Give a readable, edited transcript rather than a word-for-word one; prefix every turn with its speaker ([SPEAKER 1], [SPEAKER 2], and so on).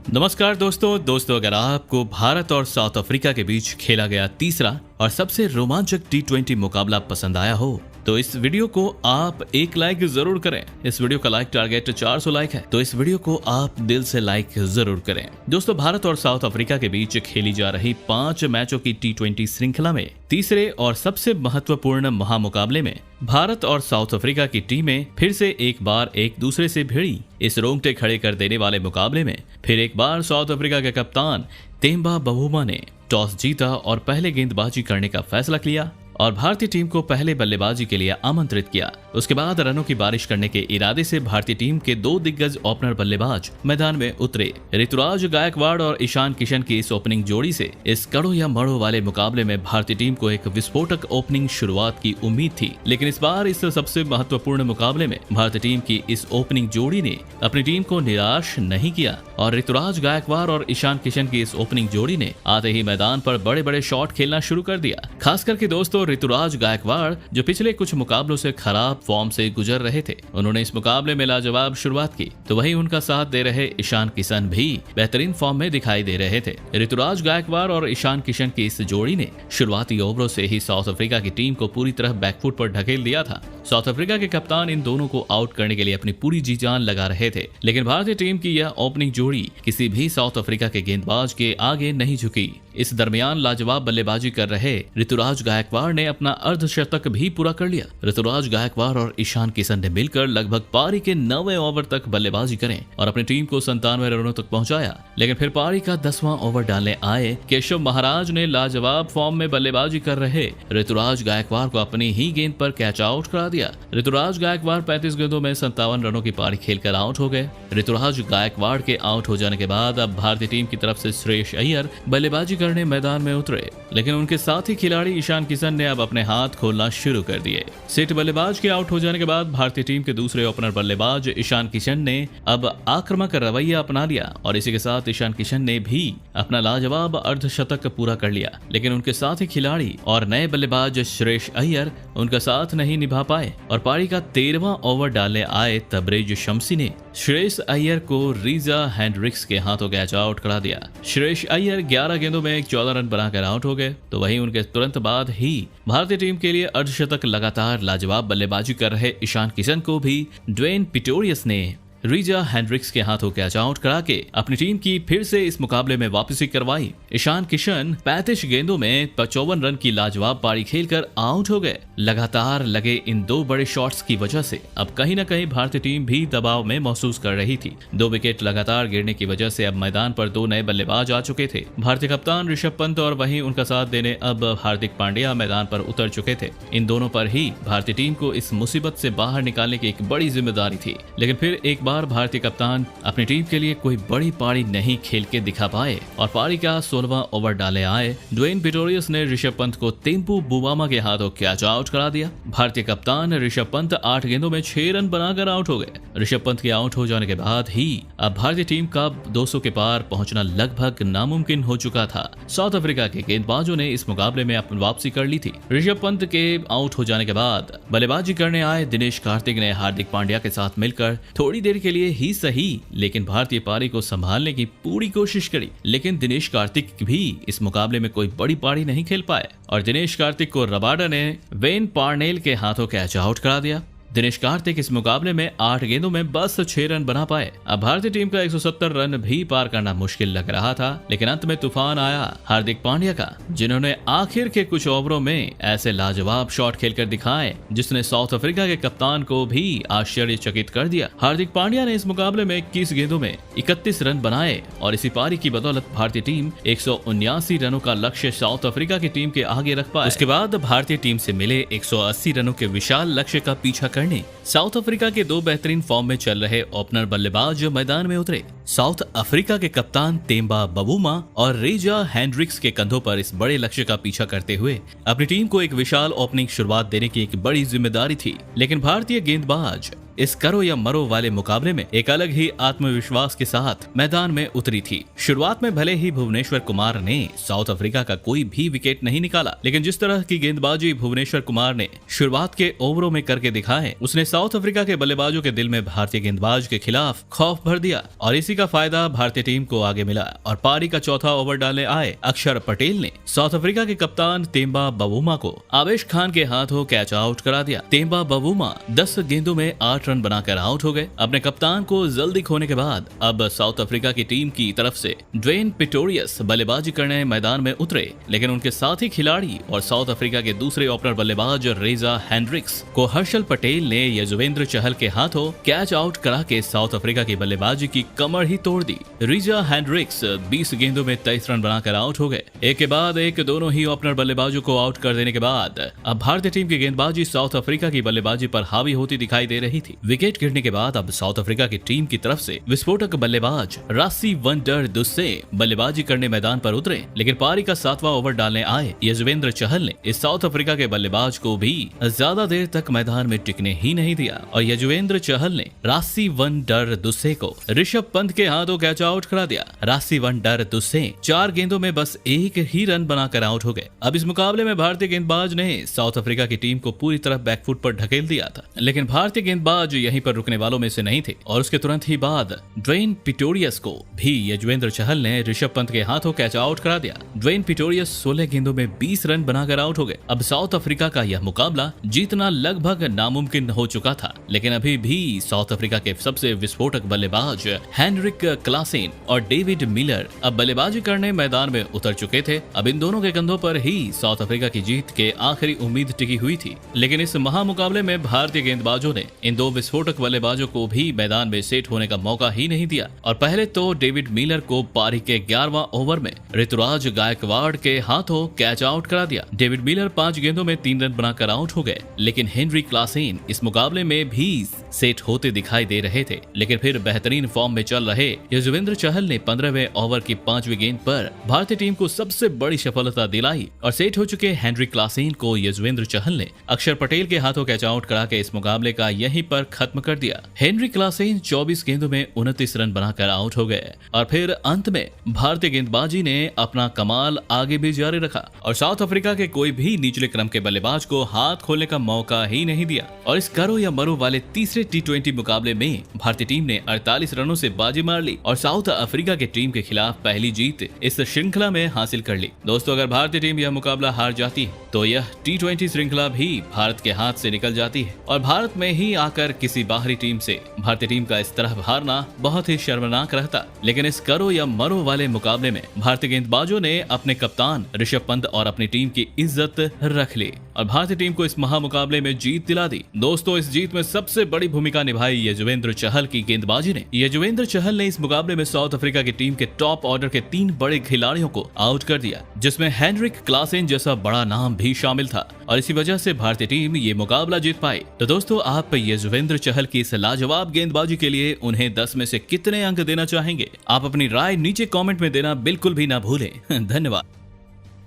[SPEAKER 1] नमस्कार दोस्तों अगर आपको भारत और साउथ अफ्रीका के बीच खेला गया तीसरा और सबसे रोमांचक T20 मुकाबला पसंद आया हो तो इस वीडियो को आप एक लाइक जरूर करें। इस वीडियो का लाइक टारगेट 400 लाइक है, तो इस वीडियो को आप दिल से लाइक जरूर करें। दोस्तों, भारत और साउथ अफ्रीका के बीच खेली जा रही 5 मैचों की T20 श्रृंखला में तीसरे और सबसे महत्वपूर्ण महामुकाबले में भारत और साउथ अफ्रीका की टीमें फिर से एक बार एक दूसरे से भिड़ी। इस रोंगटे खड़े कर देने वाले मुकाबले में फिर एक बार साउथ अफ्रीका के कप्तान तेम्बा बवुमा ने टॉस जीता और पहले गेंदबाजी करने का फैसला किया और भारतीय टीम को पहले बल्लेबाजी के लिए आमंत्रित किया। उसके बाद रनों की बारिश करने के इरादे से भारतीय टीम के 2 दिग्गज ओपनर बल्लेबाज मैदान में उतरे। ऋतुराज गायकवाड़ और ईशान किशन की इस ओपनिंग जोड़ी से इस कड़ो या मड़ो वाले मुकाबले में भारतीय टीम को एक विस्फोटक ओपनिंग शुरुआत की उम्मीद थी, लेकिन इस बार इस सबसे महत्वपूर्ण मुकाबले में भारतीय टीम की इस ओपनिंग जोड़ी ने अपनी टीम को निराश नहीं किया और ऋतुराज गायकवाड़ और ईशान किशन की इस ओपनिंग जोड़ी ने आते ही मैदान पर बड़े बड़े शॉट खेलना शुरू कर दिया। खास करके दोस्तों, ऋतुराज गायकवाड़ जो पिछले कुछ मुकाबलों से खराब फॉर्म से गुजर रहे थे, उन्होंने इस मुकाबले में लाजवाब शुरुआत की, तो वहीं उनका साथ दे रहे ईशान किशन भी बेहतरीन फॉर्म में दिखाई दे रहे थे। ऋतुराज गायकवाड़ और ईशान किशन की इस जोड़ी ने शुरुआती ओवरों से ही साउथ अफ्रीका की टीम को पूरी तरह बैकफुट पर ढकेल दिया था। साउथ अफ्रीका के कप्तान इन दोनों को आउट करने के लिए अपनी पूरी जी जान लगा रहे थे, लेकिन भारतीय टीम की यह ओपनिंग जोड़ी किसी भी साउथ अफ्रीका के गेंदबाज के आगे नहीं झुकी। इस दरमियान लाजवाब बल्लेबाजी कर रहे ऋतुराज गायकवाड़ ने अपना अर्धशतक भी पूरा कर लिया। ऋतुराज गायकवाड़ और ईशान किशन ने मिलकर लगभग पारी के 9वें ओवर तक बल्लेबाजी करें और अपनी टीम को 97 रनों तक पहुंचाया, लेकिन फिर पारी का 10वां ओवर डालने आए केशव महाराज ने लाजवाब फॉर्म में बल्लेबाजी कर रहे ऋतुराज गायकवाड़ को अपनी ही गेंद पर कैच आउट करा दिया। ऋतुराज गायकवाड़ 35 गेंदों में 57 रनों की पारी खेलकर आउट हो गए। ऋतुराज गायकवाड़ के आउट हो जाने के बाद अब भारतीय टीम की तरफ से श्रेयस अय्यर बल्लेबाजी करने मैदान में उतरे, लेकिन उनके साथी खिलाड़ी ईशान किशन ने अब अपने हाथ खोलना शुरू कर दिए। सेठ बल्लेबाज के आउट हो जाने के बाद भारतीय टीम के दूसरे ओपनर बल्लेबाज ईशान किशन ने अब आक्रामक रवैया अपना लिया और इसी के साथ ईशान किशन ने भी अपना लाजवाब अर्धशतक पूरा कर लिया, लेकिन उनके साथी खिलाड़ी और नए बल्लेबाज श्रेयस अय्यर उनका साथ नहीं निभा पाए और पारी का 13वां ओवर डालने आए तबरेज शम्सी ने श्रेयस अय्यर को रीजा हेंड्रिक्स के हाथों कैच आउट करा दिया। श्रेयस अय्यर 11 गेंदों में 14 रन बनाकर आउट हो गए, तो वहीं उनके तुरंत बाद ही भारतीय टीम के लिए अर्धशतक लगातार लाजवाब बल्लेबाजी कर रहे ईशान किशन को भी ड्वेन पिटोरियस ने रीजा हेंड्रिक्स के हाथों कैच आउट करा के अपनी टीम की फिर से इस मुकाबले में वापसी करवाई। ईशान किशन 35 गेंदों में 55 रन की लाजवाब पारी खेलकर आउट हो गए। लगातार लगे इन 2 बड़े शॉट्स की वजह से अब कहीं न कहीं भारतीय टीम भी दबाव में महसूस कर रही थी। 2 विकेट लगातार गिरने की वजह से अब मैदान पर 2 नए बल्लेबाज आ चुके थे। भारतीय कप्तान ऋषभ पंत और वहीं उनका साथ देने अब हार्दिक पांड्या मैदान पर उतर चुके थे। इन दोनों पर ही भारतीय टीम को इस मुसीबत से बाहर निकालने की एक बड़ी जिम्मेदारी थी, लेकिन फिर एक बार भारतीय कप्तान अपनी टीम के लिए कोई बड़ी पारी नहीं खेल के दिखा पाए और पारी का 16वां ओवर डाले आए ड्वेन पिटोरियस ने ऋषभ पंत को तेम्बा बवुमा के हाथों कैच आउट करा दिया। भारतीय कप्तान ऋषभ पंत 8 गेंदों में 6 रन बनाकर आउट हो गए। ऋषभ पंत के आउट हो जाने के बाद ही अब भारतीय टीम का 200 के पार पहुंचना लगभग नामुमकिन हो चुका था। साउथ अफ्रीका के गेंदबाजों ने इस मुकाबले में अपनी वापसी कर ली थी। ऋषभ पंत के आउट हो जाने के बाद बल्लेबाजी करने आए दिनेश कार्तिक ने हार्दिक पांड्या के साथ मिलकर थोड़ी देर के लिए ही सही, लेकिन भारतीय पारी को संभालने की पूरी कोशिश करी, लेकिन दिनेश कार्तिक भी इस मुकाबले में कोई बड़ी पारी नहीं खेल पाए और दिनेश कार्तिक को रबाडा ने वेन पार्नेल के हाथों कैच आउट करा दिया। दिनेश कार्तिक इस मुकाबले में 8 गेंदों में बस 6 रन बना पाए। अब भारतीय टीम का 170 रन भी पार करना मुश्किल लग रहा था, लेकिन अंत में तूफान आया हार्दिक पांड्या का, जिन्होंने आखिर के कुछ ओवरों में ऐसे लाजवाब शॉट खेलकर दिखाए जिसने साउथ अफ्रीका के कप्तान को भी आश्चर्यचकित कर दिया। हार्दिक पांड्या ने इस मुकाबले में 21 गेंदों में 31 रन बनाए और इसी पारी की बदौलत भारतीय टीम 179 रनों का लक्ष्य साउथ अफ्रीका की टीम के आगे रख पाए। उसके बाद भारतीय टीम से मिले 180 रनों के विशाल लक्ष्य का पीछा करने साउथ अफ्रीका के 2 बेहतरीन फॉर्म में चल रहे ओपनर बल्लेबाज मैदान में उतरे। साउथ अफ्रीका के कप्तान तेम्बा बवुमा और रीजा हेंड्रिक्स के कंधों पर इस बड़े लक्ष्य का पीछा करते हुए अपनी टीम को एक विशाल ओपनिंग शुरुआत देने की एक बड़ी जिम्मेदारी थी, लेकिन भारतीय गेंदबाज इस करो या मरो वाले मुकाबले में एक अलग ही आत्मविश्वास के साथ मैदान में उतरी थी। शुरुआत में भले ही भुवनेश्वर कुमार ने साउथ अफ्रीका का कोई भी विकेट नहीं निकाला, लेकिन जिस तरह की गेंदबाजी भुवनेश्वर कुमार ने शुरुआत के ओवरों में करके दिखाए, उसने साउथ अफ्रीका के बल्लेबाजों के दिल में भारतीय गेंदबाज के खिलाफ खौफ भर दिया और इसी का फायदा भारतीय टीम को आगे मिला। और पारी का चौथा ओवर डालने आए अक्षर पटेल ने साउथ अफ्रीका के कप्तान तेम्बा बवुमा को आवेश खान के हाथों कैच आउट करा दिया। तेम्बा बवुमा 10 गेंदों में 8 रन बनाकर आउट हो गए। अपने कप्तान को जल्दी खोने के बाद अब साउथ अफ्रीका की टीम की तरफ से ड्वेन पिटोरियस बल्लेबाजी करने मैदान में उतरे, लेकिन उनके साथी खिलाड़ी और साउथ अफ्रीका के दूसरे ओपनर बल्लेबाज रेजा हेंड्रिक्स को हर्षल पटेल ने यजुवेंद्र चहल के हाथों कैच आउट करा के साउथ अफ्रीका की बल्लेबाजी की कमर ही तोड़ दी। रेजा हेंड्रिक्स 20 गेंदों में 23 रन बनाकर आउट हो गए। एक के बाद एक दोनों ही ओपनर बल्लेबाजों को आउट कर देने के बाद अब भारतीय टीम की गेंदबाजी साउथ अफ्रीका की बल्लेबाजी पर हावी होती दिखाई दे रही थी। विकेट गिरने के बाद अब साउथ अफ्रीका की टीम की तरफ से विस्फोटक बल्लेबाज रासी वंडर दुस्से बल्लेबाजी करने मैदान पर उतरे, लेकिन पारी का 7वां ओवर डालने आए यजुवेंद्र चहल ने इस साउथ अफ्रीका के बल्लेबाज को भी ज्यादा देर तक मैदान में टिकने ही नहीं दिया और यजुवेंद्र चहल ने रासी वंडर दुस्से को ऋषभ पंत के हाथों कैच आउट करा दिया। रासी वंडर दुस्से 4 गेंदों में बस 1 ही रन बनाकर आउट हो गए। अब इस मुकाबले में भारतीय गेंदबाज ने साउथ अफ्रीका की टीम को पूरी तरह बैकफुट पर ढकेल दिया था, लेकिन भारतीय गेंदबाज यहीं पर रुकने वालों में से नहीं थे और उसके तुरंत ही बाद ड्वेन पिटोरियस को भी यजुवेंद्र चहल ने ऋषभ पंत के हाथों कैच आउट करा दिया। ड्वेन पिटोरियस 16 गेंदों में 20 रन बनाकर आउट हो गए। अब साउथ अफ्रीका का यह मुकाबला जीतना लगभग नामुमकिन हो चुका था, लेकिन अभी भी साउथ अफ्रीका के सबसे विस्फोटक बल्लेबाज हेनरिक क्लासेन और डेविड मिलर अब बल्लेबाजी करने मैदान में उतर चुके थे। अब इन दोनों के कंधों पर ही साउथ अफ्रीका की जीत के आखिरी उम्मीद टिकी हुई थी, लेकिन इस महामुकाबले में भारतीय गेंदबाजों ने इन 2 विस्फोटक बल्लेबाजों को भी मैदान में सेट होने का मौका ही नहीं दिया। और पहले तो डेविड मिलर को पारी के 11वां ओवर में ऋतुराज गायकवाड़ के हाथों कैच आउट करा दिया। डेविड मिलर 5 गेंदों में 3 रन बनाकर आउट हो गए, लेकिन हेनरी क्लासेन इस मुकाबले में भी सेट होते दिखाई दे रहे थे। लेकिन फिर बेहतरीन फॉर्म में चल रहे यजुवेंद्र चहल ने 15वें ओवर की 5वीं गेंद पर भारतीय टीम को सबसे बड़ी सफलता दिलाई और सेट हो चुके हेनरी क्लासेन को यजुवेंद्र चहल ने अक्षर पटेल के हाथों कैच आउट करा के इस मुकाबले का यहीं पर खत्म कर दिया। हेनरी क्लासेन 24 गेंदों में 29 रन बनाकर आउट हो गए और फिर अंत में भारतीय गेंदबाजी ने अपना कमाल आगे भी जारी रखा और साउथ अफ्रीका के कोई भी निचले क्रम के बल्लेबाज को हाथ खोलने का मौका ही नहीं दिया। और इस करो या मरो वाले तीसरे T20 मुकाबले में भारतीय टीम ने 48 रनों से बाजी मार ली और साउथ अफ्रीका की टीम के खिलाफ पहली जीत इस श्रृंखला में हासिल कर ली। दोस्तों, अगर भारतीय टीम यह मुकाबला हार जाती है तो यह T20 श्रृंखला भी भारत के हाथ से निकल जाती है और भारत में ही आकर किसी बाहरी टीम से भारतीय टीम का इस तरह हारना बहुत ही शर्मनाक रहता। लेकिन इस करो या मरो वाले मुकाबले में भारतीय गेंदबाजों ने अपने कप्तान ऋषभ पंत और अपनी टीम की इज्जत रख ली और भारतीय टीम को इस महामुकाबले में जीत दिला दी। दोस्तों, इस जीत में सबसे बड़ी भूमिका निभाई यजुवेंद्र चहल की गेंदबाजी ने। यजुवेंद्र चहल ने इस मुकाबले में साउथ अफ्रीका की टीम के टॉप ऑर्डर के 3 बड़े खिलाड़ियों को आउट कर दिया, जिसमें हेनरिक क्लासेन जैसा बड़ा नाम भी शामिल था और इसी वजह से भारतीय टीम ये मुकाबला जीत पाई। तो दोस्तों, आप यजुवेंद्र चहल की इस लाजवाब गेंदबाजी के लिए उन्हें 10 में से कितने अंक देना चाहेंगे? आप अपनी राय नीचे कमेंट में देना बिल्कुल भी ना भूलें। धन्यवाद।